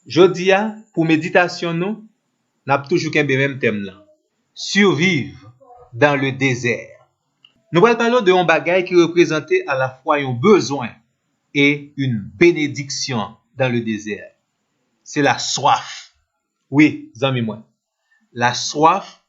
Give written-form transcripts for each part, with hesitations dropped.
Jodi a, pour méditation nous, n'a toujours qu'un même thème là. Survivre dans le désert. Nous allons parler de un bagage qui représentait à la fois un besoin et une bénédiction dans le désert. C'est la soif. Oui, amis moi. La soif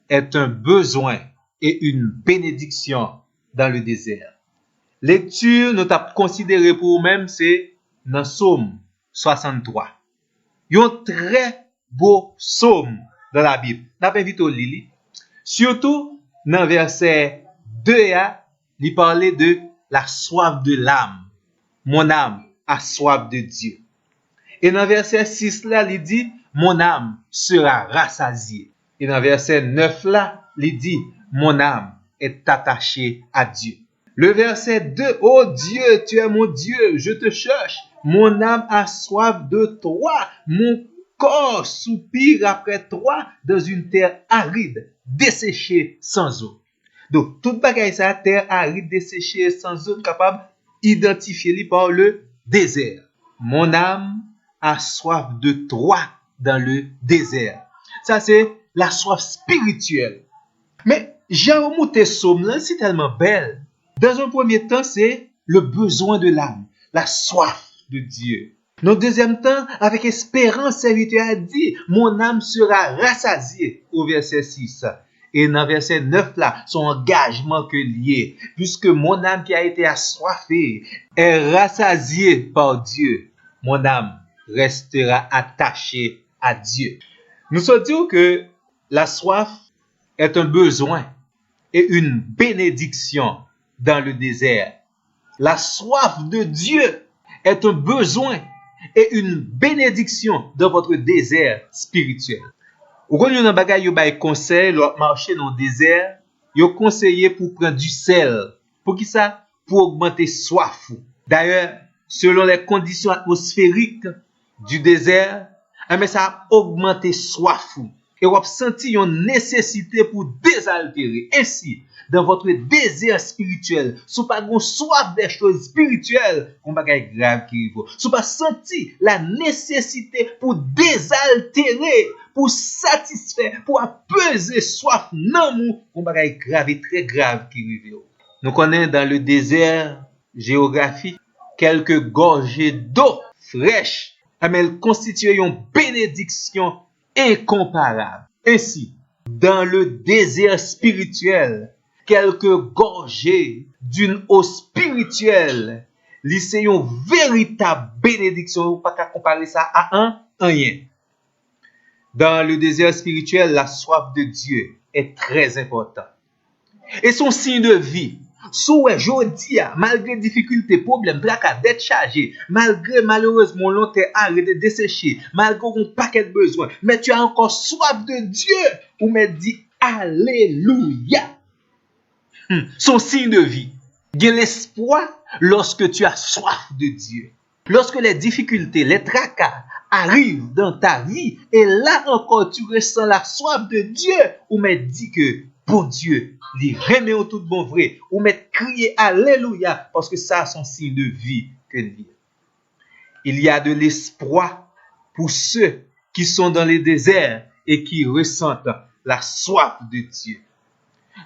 est un besoin et une bénédiction dans le désert. Lecture nous avons considéré pour nous-mêmes, c'est dans Psaume 63. Un très beau psaume dans la Bible. N'a pas invité au Lili. Surtout dans verset 2, il parlait de la soif de l'âme. Mon âme a soif de Dieu. Et dans verset 6 là, il dit mon âme sera rassasiée. Et dans verset 9 là, il dit mon âme est attachée à Dieu. Le verset 2, oh Dieu, tu es mon Dieu, je te cherche. Mon âme a soif de toi. Mon corps soupire après toi dans une terre aride, desséchée sans eau. Donc, toute bagaille ça, terre aride, desséchée sans eau, capable d'identifier par le désert. Mon âme a soif de toi dans le désert. Ça, c'est la soif spirituelle. Mais, j'ai remonté somme là, c'est tellement belle. Dans un premier temps, c'est le besoin de l'âme, la soif de Dieu. Dans le deuxième temps, avec espérance, serviteur a dit, mon âme sera rassasiée, au verset 6. Et dans verset 9 là, son engagement que lié, puisque mon âme qui a été assoiffée est rassasiée par Dieu, mon âme restera attachée à Dieu. Nous sommes dit que la soif est un besoin et une bénédiction dans le désert. La soif de Dieu est un besoin et une bénédiction dans votre désert spirituel. Ou quand vous avez un bagage, vous avez conseil, vous marcher dans le désert, vous conseillez pour prendre du sel. Pour qui ça? Pour augmenter soif. D'ailleurs, selon les conditions atmosphériques du désert, mais ça a augmenté soif. Et vous avez senti une nécessité pour désaltérer. Ainsi, dans votre désert spirituel, si vous n'avez pas soif des choses spirituelles, on va bagage grave qui arrive. Si vous n'avez pas senti la nécessité pour désaltérer, pour satisfaire, pour apaiser soif, non, on va bagage grave et très grave qui arrive. Nous connaissons dans le désert géographique quelques gorgées d'eau fraîche, mais elles constituent une bénédiction incomparable. Ainsi, dans le désert spirituel, quelques gorgées d'une eau spirituelle, c'est une véritable bénédiction. On ne peut pas comparer ça à un rien. Dans le désert spirituel, la soif de Dieu est très importante. Et son signe de vie, jodi a, malgré difficultés, problèmes, tracas, dettes chargées, malgré malheureusement long terme arrêté de dessécher, malgré un paquet de besoins, mais tu as encore soif de Dieu, ou me dit Alléluia. Son signe de vie. Il y a l'espoir lorsque tu as soif de Dieu. Lorsque les difficultés, les tracas arrivent dans ta vie, et là encore tu ressens la soif de Dieu, ou me dit que bon Dieu, il remet au tout bon vrai, ou me crier Alléluia, parce que ça son signe de vie que dit. Il y a de l'espoir pour ceux qui sont dans les déserts et qui ressentent la soif de Dieu.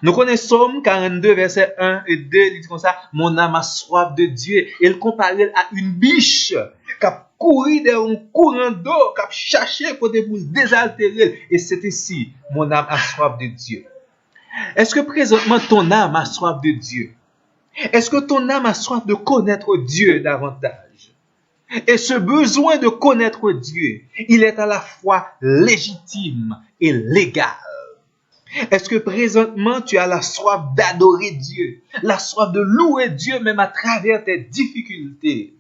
Nous connaissons Psaume 42, verset 1 et 2, il dit comme ça, mon âme a soif de Dieu. Et il compare à une biche qui a couru dans un courant d'eau, qui a cherché pour désaltérer. Et c'est ici, mon âme a soif de Dieu. Est-ce que présentement ton âme a soif de Dieu? Est-ce que ton âme a soif de connaître Dieu davantage? Et ce besoin de connaître Dieu, il est à la fois légitime et légal. Est-ce que présentement tu as la soif d'adorer Dieu, la soif de louer Dieu même à travers tes difficultés?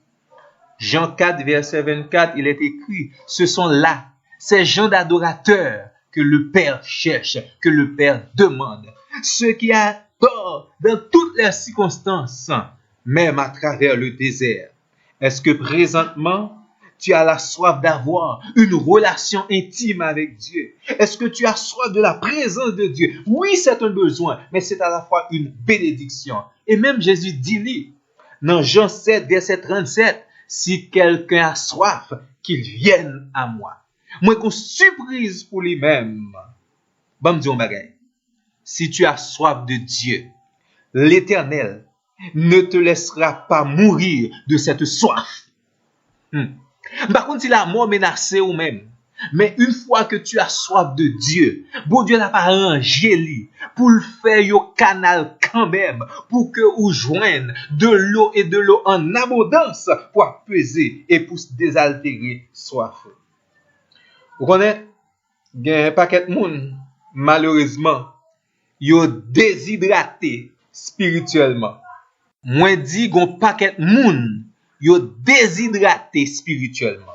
Jean 4, verset 24, il est écrit, ce sont là ces gens d'adorateurs que le Père cherche, que le Père demande. Ceux qui adorent dans toutes les circonstances, même à travers le désert. Est-ce que présentement tu as la soif d'avoir une relation intime avec Dieu? Est-ce que tu as soif de la présence de Dieu? Oui, c'est un besoin, mais c'est à la fois une bénédiction. Et même Jésus dit, dans Jean 7, verset 37, si quelqu'un a soif, qu'il vienne à moi. Moi, qu'on surprise pour lui-même. Bon, me dis un bagay. Si tu as soif de Dieu, l'Éternel ne te laissera pas mourir de cette soif. Par contre, si la mort menace ou même, mais une fois que tu as soif de Dieu, bon Dieu n'a pas arrangé lui pour le faire au canal quand même, pour que vous joignez de l'eau et de l'eau en abondance pour peser et pour se désaltérer soif. Vous connaissez, il y a un paquet de monde, malheureusement, yo déshydraté spirituellement. Moi dit gon paquet moun yo déshydraté spirituellement.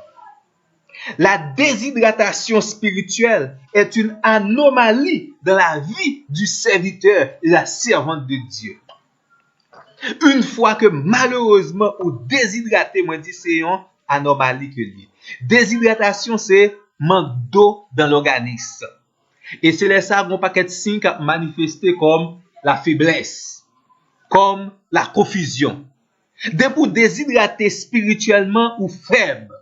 La déshydratation spirituelle est une anomalie dans la vie du serviteur et la servante de Dieu. Une fois que malheureusement ou déshydraté, moi dit c'est une anomalie que lui. Déshydratation c'est manque d'eau dans l'organisme. Et c'est là ça qu'on paquet de signes qui manifesté comme la faiblesse, comme la confusion. Dès pour déshydrater spirituellement ou faible,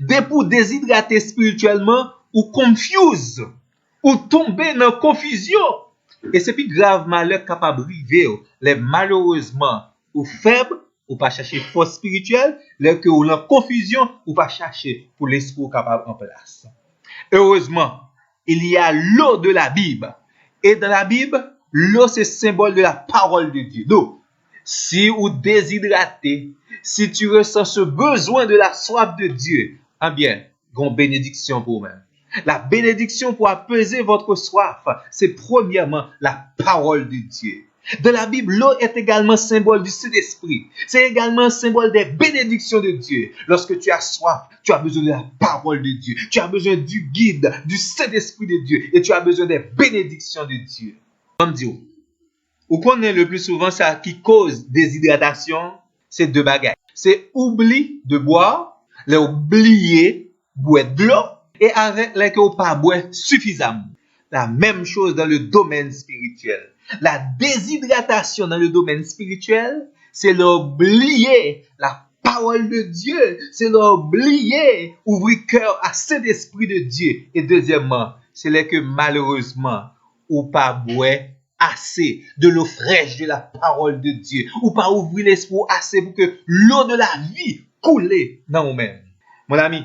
dès pour déshydrater spirituellement ou confuse, ou tomber dans confusion. Et c'est plus grave malheur capable de arriver, les malheureusement ou faible, ou pas chercher force spirituelle, les que ou dans confusion, ou pas chercher pour l'esprit capable en place. Heureusement, il y a l'eau de la Bible. Et dans la Bible, l'eau c'est symbole de la parole de Dieu. Donc, si vous déshydratez, si tu ressens ce besoin de la soif de Dieu, eh bien, grande bénédiction pour vous-même. La bénédiction pour apaiser votre soif, c'est premièrement la parole de Dieu. Dans la Bible, l'eau est également symbole du Saint-Esprit. C'est également un symbole des bénédictions de Dieu. Lorsque tu as soif, tu as besoin de la parole de Dieu. Tu as besoin du guide, du Saint-Esprit de Dieu. Et tu as besoin des bénédictions de Dieu. Comme Dieu. Vous connaissez le plus souvent ça qui cause déshydratation, c'est deux bagages. C'est oubli de boire, l'oublier, boire de l'eau, et avec les que vous pas boire suffisamment. La même chose dans le domaine spirituel. La déshydratation dans le domaine spirituel, c'est l'oublier la parole de Dieu, c'est l'oublier ouvrir cœur à cet esprit de Dieu. Et deuxièmement, c'est là que malheureusement, ou pas boire assez de l'eau fraîche de la parole de Dieu, ou pas ouvrir l'esprit assez pour que l'eau de la vie coule dans vous-même. Mon ami,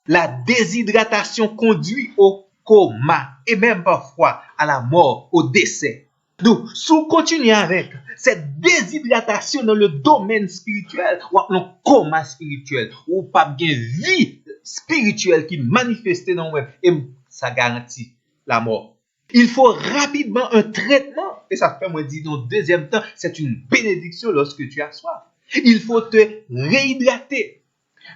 la déshydratation conduit au coma et même parfois à la mort, au décès. Donc, si vous continuez avec cette déshydratation dans le domaine spirituel, ou un coma spirituel, ou pas bien vie spirituelle qui manifeste dans vous-même, et ça garantit la mort. Il faut rapidement un traitement, et ça fait moi dire dans le deuxième temps, c'est une bénédiction lorsque tu as soif. Il faut te réhydrater.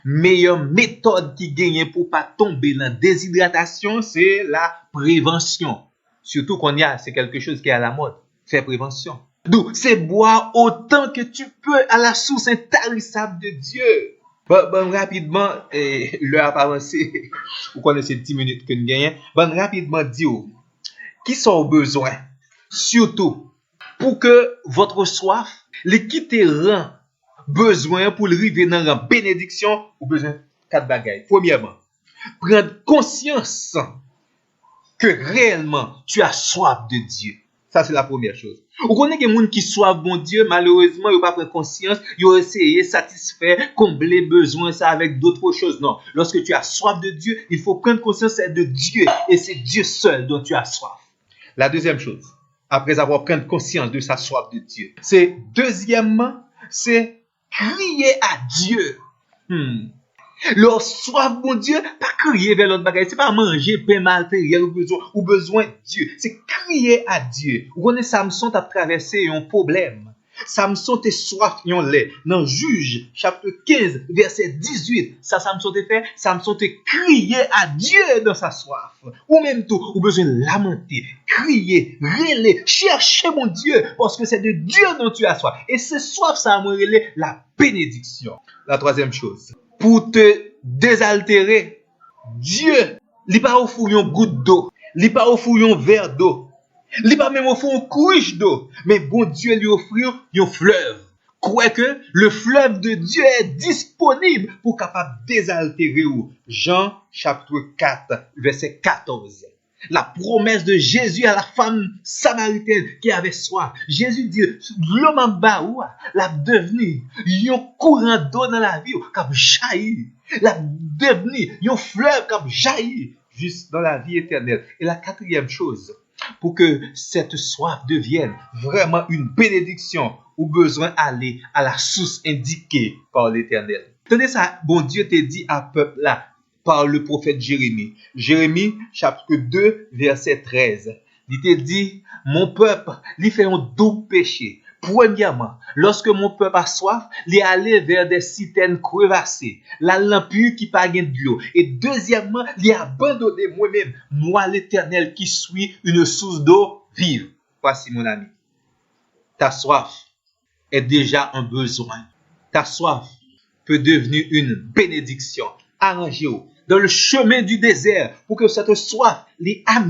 Meilleure méthode qui gagne pour pas tomber dans la déshydratation, c'est la prévention. Surtout qu'on y a, c'est quelque chose qui est à la mode. Faire prévention. Donc, c'est boire autant que tu peux à la source intarissable de Dieu. Bon, rapidement, l'heure a avancé. Vous connaissez 10 minutes que nous gagnons. Bon, rapidement, dire qui sont au besoin. Surtout, pour que votre soif, les quitter rend besoin pour arriver dans la bénédiction, ou besoin de 4 bagailles. Premièrement, prendre conscience que réellement tu as soif de Dieu. Ça, c'est la première chose. Vous connaissez que les gens qui soif bon Dieu, malheureusement, ils n'ont pas pris conscience, ils ont essayé de satisfaire, combler besoin, ça avec d'autres choses. Non. Lorsque tu as soif de Dieu, il faut prendre conscience de Dieu. Et c'est Dieu seul dont tu as soif. La deuxième chose, après avoir pris conscience de sa soif de Dieu, c'est deuxièmement, c'est crier à Dieu. Leur soif, mon Dieu, pas crier vers l'autre bagaille. C'est pas manger pain matériel ou besoin de Dieu. C'est crier à Dieu. Vous connaissez, Samson a traversé un problème. Samson te soif yon lait. Dans Juge, chapitre 15, verset 18, ça Samson te fait, Samson te crier à Dieu dans sa soif. Ou même tout, ou besoin de lamenter, crier, rêler, chercher mon Dieu, parce que c'est de Dieu dont tu as soif. Et ce soif, ça a relé la bénédiction. La troisième chose, pour te désaltérer, Dieu, il pas offrir une goutte d'eau, il pas offrir un verre d'eau. Il pas même offrir une couche d'eau, mais bon Dieu lui offrir un fleuve. crois que le fleuve de Dieu est disponible pour capable désaltérer ou. Jean chapitre 4, verset 14. La promesse de Jésus à la femme samaritaine qui avait soif. Jésus dit, l'homme en bas, l'a devenu un courant d'eau dans la vie, qui jaillit. L'a devenu un fleuve qui jaillit juste dans la vie éternelle. Et la quatrième chose, pour que cette soif devienne vraiment une bénédiction, ou besoin d'aller à la source indiquée par l'Éternel. Tenez ça, bon Dieu te dit à peuple là, par le prophète Jérémie. Jérémie, chapitre 2, verset 13. Il te dit, mon peuple, il fait un doux péché. Premièrement, lorsque mon peuple a soif, il est allé vers des citernes crevassées, la lampe qui pas de l'eau. Et deuxièmement, il a abandonné moi-même, moi l'Éternel qui suis une source d'eau vive. Voici mon ami. Ta soif est déjà un besoin. Ta soif peut devenir une bénédiction. Arrangez-vous dans le chemin du désert pour que cette soif les amène